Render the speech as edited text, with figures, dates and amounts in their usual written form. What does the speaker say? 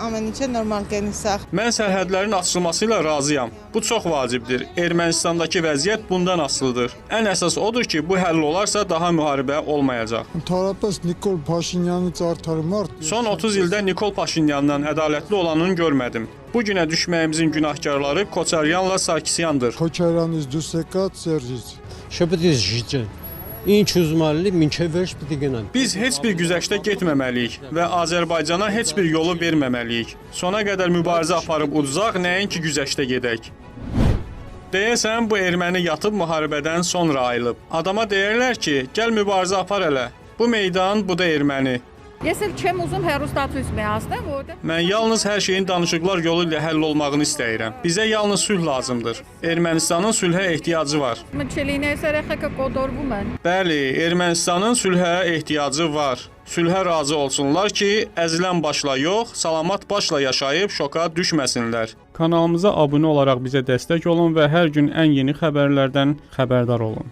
ամեն ինչը նորմալ կենսախ։ Mən sərhədlərin açılması ilə razıyam. Bu çox vacibdir. Ermənistandakı vəziyyət bundan asılıdır. Ən əsas odur ki, bu həll olarsa daha müharibə olmayacaq. Ընդհանրապես Նիկոլ Փաշինյանից արդար մարդ։ Son 30 ildə Nikol Paşinyandan ədalətli olanını görmədim. Bu günə düşməyimizin günahkarları Koçaryanla Sarkisyandır. Քոչարյանից դուրս եկած Սերժից։ Շփոթից ժիճը։ Ինչ ուզում ալի մինչև վերջ պիտի գնան։ Biz heç bir güzəştə getməməliyik və Azərbaycana heç bir yolu verməməliyik. Sona qədər mübarizə aparıb uduzaq, nəinki güzəştə gedək. Deyəsən, bu erməni yatıb müharibədən sonra ayılıb. Adama deyərlər ki, gəl mübarizə apar hələ. Bu meydan, bu da erməni. Ես էլ չեմ ուզում հերոստացույց միացնեմ, որովհետեւ Mən yalnız hər şeyin danışıqlar yolu ilə həll olmağını istəyirəm. Bizə yalnız sülh lazımdır. Ermənistanın sülhə ehtiyacı var. մնչելիներս երեխեքը կոդորվում են։ Bəli, Ermənistanın sülhə ehtiyacı var. Sülhə razı olsunlar ki, əzilən başla yox, salamat başla yaşayıb şoka düşməsinlər. Kanalımıza abunə olaraq bizə dəstək olun və hər gün ən yeni xəbərlərdən xəbərdar olun.